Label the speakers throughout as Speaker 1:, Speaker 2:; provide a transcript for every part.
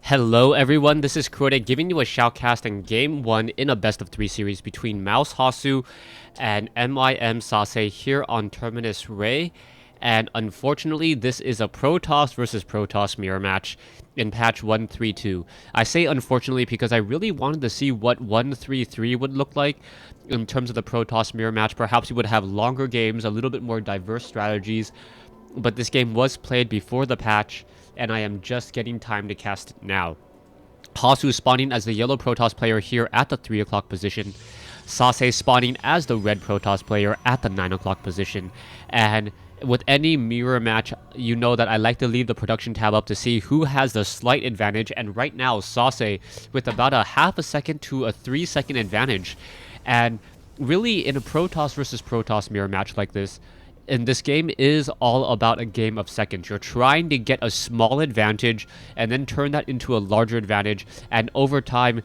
Speaker 1: Hello everyone, this is Counterattack giving you a shoutcast in Game 1 in a best of 3 series between Mouse Hasu and MIM Sase here on Terminus Ray. And unfortunately, this is a Protoss versus Protoss mirror match in patch 132. I say unfortunately because I really wanted to see what 133 would look like in terms of the Protoss mirror match. Perhaps we would have longer games, a little bit more diverse strategies. But this game was played before the patch, and I am just getting time to cast it now. Hasu spawning as the yellow Protoss player here at the 3 o'clock position. Sase spawning as the red Protoss player at the 9 o'clock position. And with any mirror match, you know that I like to leave the production tab up to see who has the slight advantage. And right now, Sase with about a half a second to a 3-second advantage. And really, in a Protoss versus Protoss mirror match like this, and this game is all about a game of seconds. You're trying to get a small advantage and then turn that into a larger advantage, and over time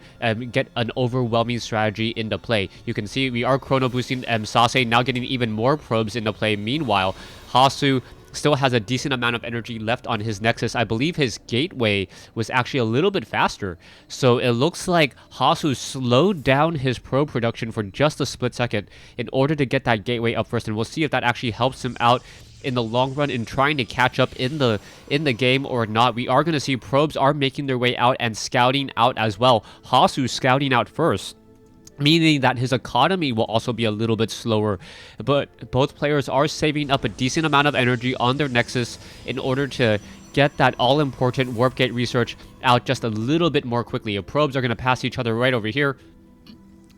Speaker 1: get an overwhelming strategy into play. You can see we are chrono boosting Sase, now getting even more probes into play. Meanwhile, Hasu still has a decent amount of energy left on his Nexus. I believe his gateway was actually a little bit faster. So it looks like Hasu slowed down his probe production for just a split second in order to get that gateway up first. And we'll see if that actually helps him out in the long run in trying to catch up in the game or not. We are going to see probes are making their way out and scouting out as well. Hasu scouting out first, meaning that his economy will also be a little bit slower. But both players are saving up a decent amount of energy on their Nexus in order to get that all-important Warp Gate research out just a little bit more quickly. The probes are going to pass each other right over here.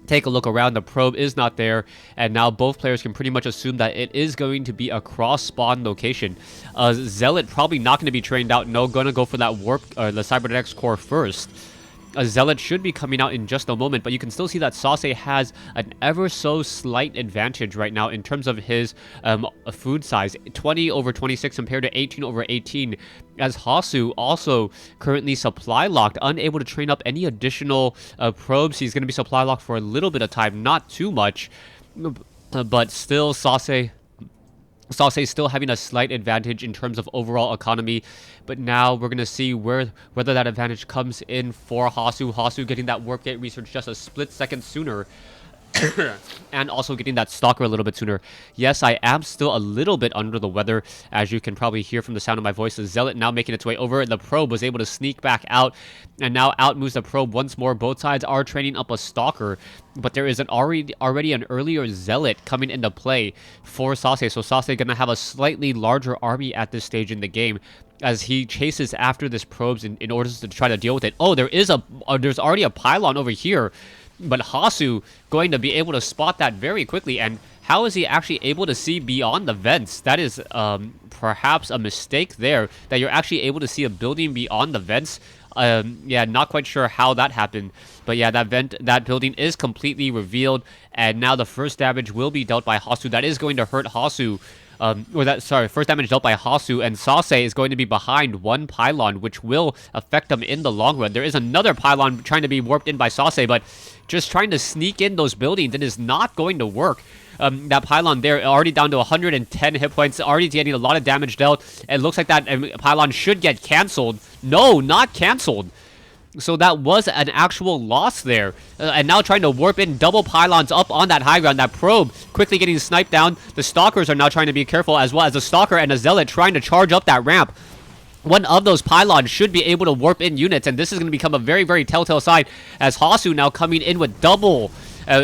Speaker 1: Take a look around, the probe is not there, and now both players can pretty much assume that it is going to be a cross-spawn location. Zealot probably not going to be trained out, no, going to go for that Warp, the Cybernetics core first. A Zealot should be coming out in just a moment, but you can still see that Sase has an ever so slight advantage right now in terms of his food size. 20 over 26 compared to 18 over 18, as Hasu also currently supply locked, unable to train up any additional probes. He's going to be supply locked for a little bit of time, not too much, but still Sase still having a slight advantage in terms of overall economy, but now we're going to see whether that advantage comes in for Hasu. Hasu getting that Warp Gate research just a split second sooner. And also getting that Stalker a little bit sooner. Yes, I am still a little bit under the weather, as you can probably hear from the sound of my voice. The Zealot now making its way over. The probe was able to sneak back out, and now out moves the probe once more. Both sides are training up a Stalker, but there is already an earlier Zealot coming into play for Sase. So Sase going to have a slightly larger army at this stage in the game, as he chases after this probes in order to try to deal with it. Oh, there's already a pylon over here. But Hasu going to be able to spot that very quickly. And how is he actually able to see beyond the vents? That is perhaps a mistake there, that you're actually able to see a building beyond the vents. Yeah, not quite sure how that happened. But yeah, that building is completely revealed. And now the first damage will be dealt by Hasu. That is going to hurt Hasu. First damage dealt by Hasu, and Sase is going to be behind one pylon, which will affect him in the long run. There is another pylon trying to be warped in by Sase, but just trying to sneak in those buildings, it is not going to work. That pylon there already down to 110 hit points, already getting a lot of damage dealt. It looks like that pylon should get cancelled. No, not cancelled. So that was an actual loss there. And now trying to warp in double pylons up on that high ground. That probe quickly getting sniped down. The Stalkers are now trying to be careful, as well as a Stalker and a Zealot trying to charge up that ramp. One of those pylons should be able to warp in units, and this is going to become a very, very telltale sign, as Hasu now coming in with double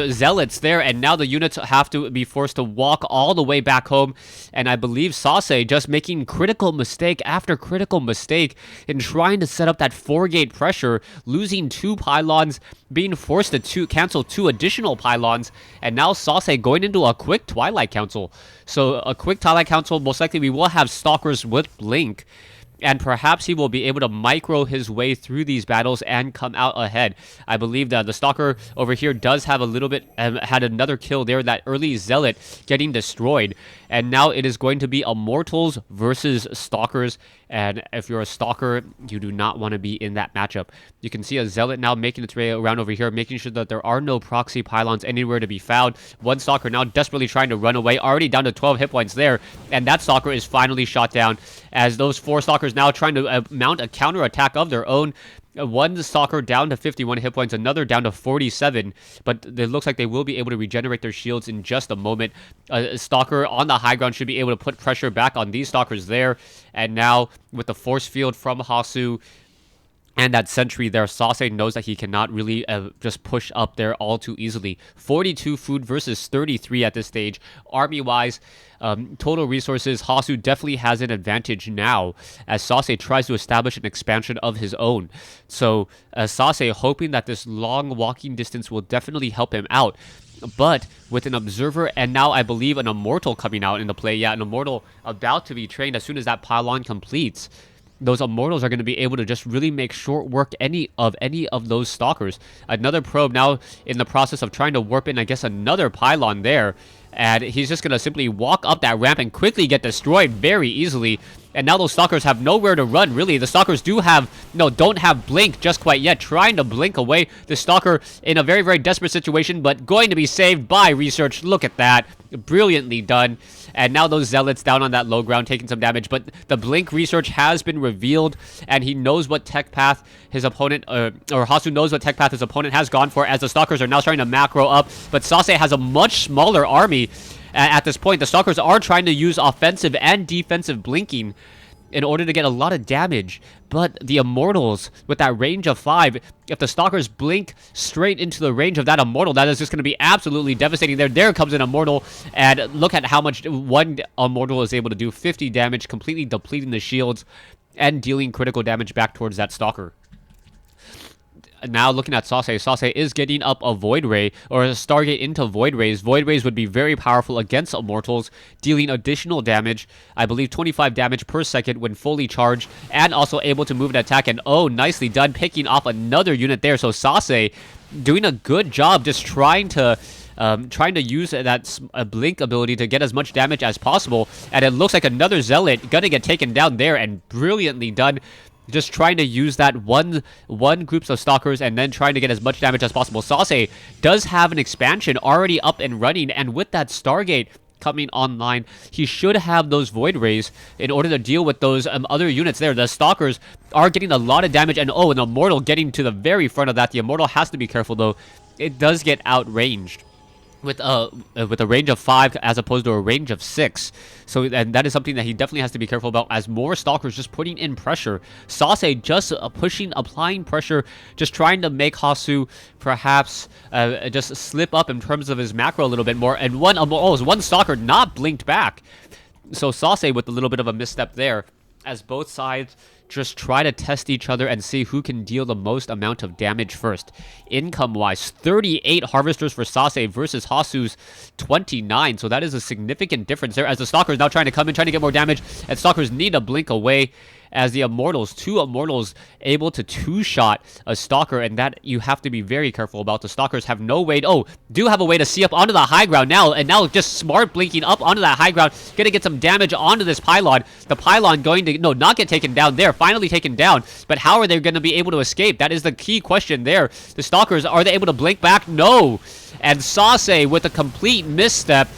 Speaker 1: Zealots there, and now the units have to be forced to walk all the way back home. And I believe Sase just making critical mistake after critical mistake in trying to set up that 4-gate pressure, losing 2 pylons, being forced to cancel 2 additional pylons, and now Sase going into a quick Twilight Council. So a quick Twilight Council, most likely we will have Stalkers with Blink, and perhaps he will be able to micro his way through these battles and come out ahead. I believe that the Stalker over here does have a little bit, had another kill there, that early Zealot getting destroyed. And now it is going to be Immortals versus Stalkers. And if you're a Stalker, you do not want to be in that matchup. You can see a Zealot now making its way around over here, making sure that there are no proxy pylons anywhere to be found. One Stalker now desperately trying to run away, already down to 12 hit points there. And that Stalker is finally shot down, as those 4 Stalkers now trying to mount a counterattack of their own. One stalker down to 51 hit points, another down to 47, but it looks like they will be able to regenerate their shields in just a moment. A stalker on the high ground should be able to put pressure back on these stalkers there, and now with the force field from Hasu and that sentry there, Sase knows that he cannot really just push up there all too easily. 42 food versus 33 at this stage. Army-wise, total resources, Hasu definitely has an advantage now as Sase tries to establish an expansion of his own. So Sase hoping that this long walking distance will definitely help him out. But with an observer and now I believe an immortal coming out into play, an immortal about to be trained as soon as that pylon completes, those immortals are going to be able to just really make short work any of those stalkers. Another probe now in the process of trying to warp in, I guess, another pylon there. And he's just going to simply walk up that ramp and quickly get destroyed very easily. And now those stalkers have nowhere to run, really. The stalkers don't have blink just quite yet. Trying to blink away the stalker in a very, very desperate situation, but going to be saved by research. Look at that. Brilliantly done. And now those zealots down on that low ground taking some damage, but the blink research has been revealed, and he knows what tech path his opponent, or Hasu knows what tech path his opponent has gone for, as the stalkers are now trying to macro up, but Sase has a much smaller army at this point. The stalkers are trying to use offensive and defensive blinking in order to get a lot of damage, but the immortals with that range of 5, if the stalkers blink straight into the range of that immortal, that is just going to be absolutely devastating. There comes an immortal, and look at how much one immortal is able to do. 50 damage, completely depleting the shields and dealing critical damage back towards that stalker. Now looking at Sase, Sase is getting up a Void Ray, or a Stargate into Void Rays. Void Rays would be very powerful against Immortals, dealing additional damage, I believe 25 damage per second when fully charged, and also able to move and attack, and oh, nicely done, picking off another unit there. So Sase doing a good job just trying to use that blink ability to get as much damage as possible, and it looks like another Zealot gonna get taken down there, and brilliantly done. Just trying to use that one groups of stalkers and then trying to get as much damage as possible. Sase does have an expansion already up and running, and with that Stargate coming online, he should have those Void Rays in order to deal with those other units there. The stalkers are getting a lot of damage, and oh, an Immortal getting to the very front of that. The Immortal has to be careful though. It does get outranged with a range of 5 as opposed to a range of 6. So, and that is something that he definitely has to be careful about, as more stalkers just putting in pressure. Sase just applying pressure, just trying to make Hasu perhaps just slip up in terms of his macro a little bit more. And one stalker not blinked back. So Sase with a little bit of a misstep there, as both sides just try to test each other and see who can deal the most amount of damage first. Income-wise, 38 Harvesters for Sase versus Hasu's 29. So that is a significant difference there, as the Stalkers now trying to come in, trying to get more damage, and Stalkers need to blink away, as the Immortals, 2 Immortals able to 2-shot a Stalker, and that you have to be very careful about. The Stalkers have no way, do have a way to see up onto the high ground now, and now just smart blinking up onto that high ground, gonna get some damage onto this pylon. The pylon going to, not get taken down there, finally taken down, but how are they gonna be able to escape? That is the key question there. The Stalkers, are they able to blink back? No! And Sase with a complete misstep,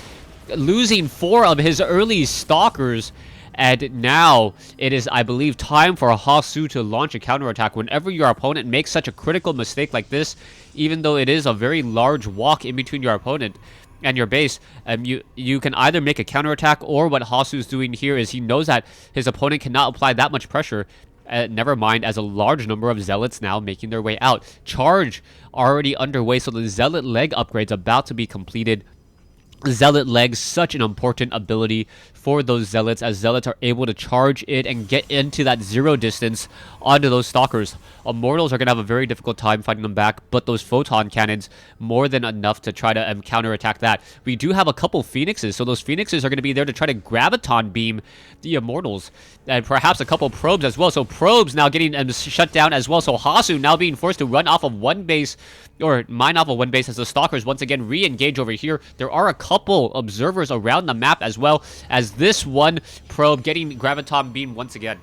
Speaker 1: losing 4 of his early Stalkers. And now it is, I believe, time for Hasu to launch a counterattack. Whenever your opponent makes such a critical mistake like this, even though it is a very large walk in between your opponent and your base, you can either make a counterattack, or what Hasu's doing here is he knows that his opponent cannot apply that much pressure. Never mind, as a large number of Zealots now making their way out. Charge already underway, so the Zealot leg upgrade's about to be completed. Zealot legs, such an important ability for those Zealots, as Zealots are able to charge it and get into that 0 distance onto those Stalkers. Immortals are going to have a very difficult time fighting them back, but those Photon Cannons, more than enough to try to counterattack that. We do have a couple Phoenixes, so those Phoenixes are going to be there to try to Graviton Beam the Immortals, and perhaps a couple Probes as well. So Probes now getting shut down as well, so Hasu now being forced to run off of one base, or mine off of one base, as the Stalkers once again re-engage over here. There are a couple observers around the map as well, as this one probe getting Graviton Beam once again.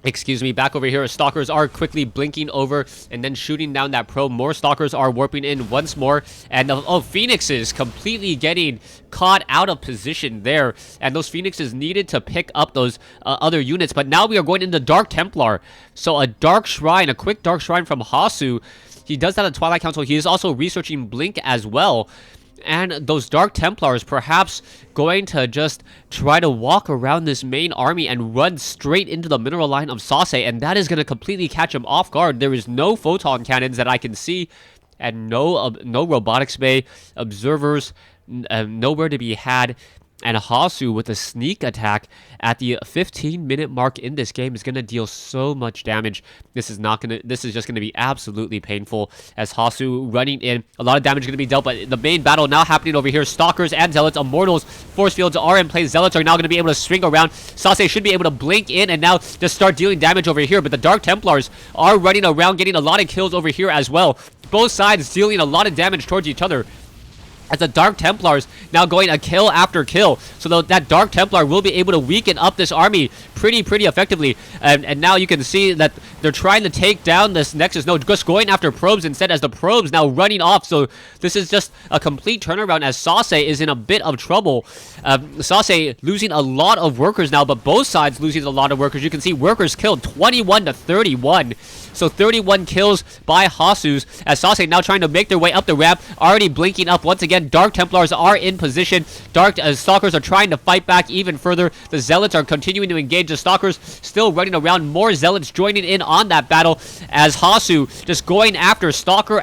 Speaker 1: Excuse me, back over here. Stalkers are quickly blinking over and then shooting down that probe. More Stalkers are warping in once more. And Phoenixes completely getting caught out of position there. And those Phoenixes needed to pick up those other units. But now we are going into Dark Templar. So a Dark Shrine, a quick Dark Shrine from Hasu. He does that at Twilight Council. He is also researching Blink as well. And those Dark Templars perhaps going to just try to walk around this main army and run straight into the mineral line of Sase, and that is going to completely catch him off guard. There is no photon cannons that I can see, and no robotics bay, observers nowhere to be had. And Hasu with a sneak attack at the 15-minute mark in this game is going to deal so much damage. This is just going to be absolutely painful as Hasu running in. A lot of damage going to be dealt, but the main battle now happening over here. Stalkers and Zealots, Immortals, Force Fields are in place. Zealots are now going to be able to swing around. Sase should be able to blink in and now just start dealing damage over here, but the Dark Templars are running around getting a lot of kills over here as well. Both sides dealing a lot of damage towards each other, as the Dark Templars now going a kill after kill. So that Dark Templar will be able to weaken up this army pretty effectively. And now you can see that they're trying to take down this Nexus node, just going after probes instead, as the probes now running off. So this is just a complete turnaround as Sase is in a bit of trouble. Sase losing a lot of workers now, but both sides losing a lot of workers. You can see workers killed 21 to 31. So 31 kills by Hasus, as Sase now trying to make their way up the ramp, already blinking up once again. Dark Templars are in position. Stalkers are trying to fight back even further. The Zealots are continuing to engage. The Stalkers still running around. More Zealots joining in on that battle, as Hasu just going after Stalker,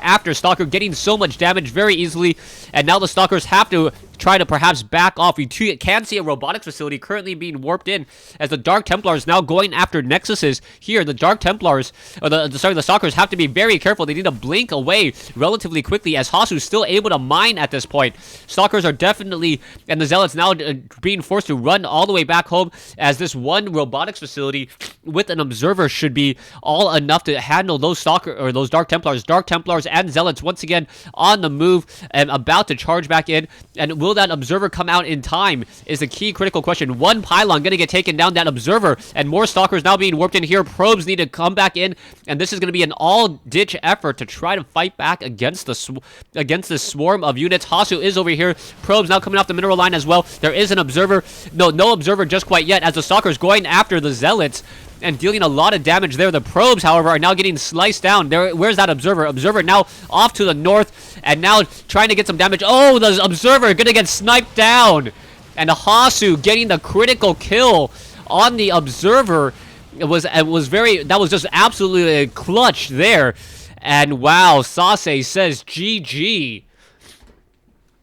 Speaker 1: getting so much damage very easily. And now the Stalkers have to try to perhaps back off. We can see a robotics facility currently being warped in, as the Dark Templars now going after Nexuses here. The Dark Templars, or the Stalkers have to be very careful. They need to blink away relatively quickly, as Hasu's still able to mine at this point. Stalkers are definitely, and the Zealots now being forced to run all the way back home, as this one robotics facility with an observer should be all enough to handle those those Dark Templars. Dark Templars and Zealots once again on the move and about to charge back in. And will that observer come out in time is the key critical question. One pylon going to get taken down, that observer, and more Stalkers now being warped in here. Probes need to come back in, and this is going to be an all-ditch effort to try to fight back against the swarm of units. Hasu is over here. Probes now coming off the mineral line as well. There is an observer. No observer just quite yet, as the Stalkers going after the Zealots and dealing a lot of damage there. The probes, however, are now getting sliced down. Where's that observer? Observer now off to the north, and now trying to get some damage. Oh, the observer gonna get sniped down, and Hasu getting the critical kill on the observer. That was just absolutely clutch there. And wow, Sase says GG.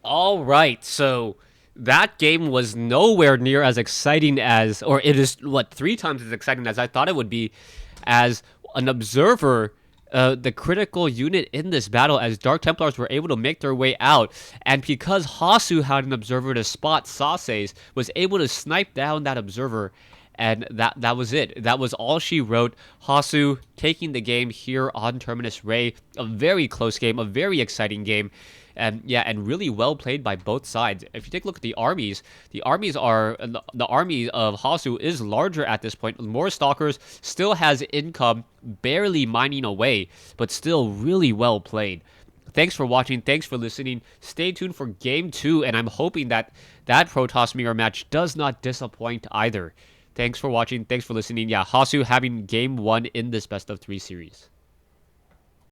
Speaker 1: All right, so that game was nowhere near as exciting as, or it is, 3 times as exciting as I thought it would be, as an observer, the critical unit in this battle, as Dark Templars were able to make their way out. And because Hasu had an observer to spot Sase's, was able to snipe down that observer. And that was it. That was all she wrote. Hasu taking the game here on Terminus Ray. A very close game, a very exciting game. And yeah, and really well played by both sides. If you take a look at the armies the army of Hasu is larger at this point. More Stalkers, still has income, barely mining away, but still really well played. Thanks for watching. Thanks for listening. Stay tuned for Game 2, and I'm hoping that Protoss mirror match does not disappoint either. Thanks for watching. Thanks for listening. Yeah, Hasu having Game 1 in this best of 3 series.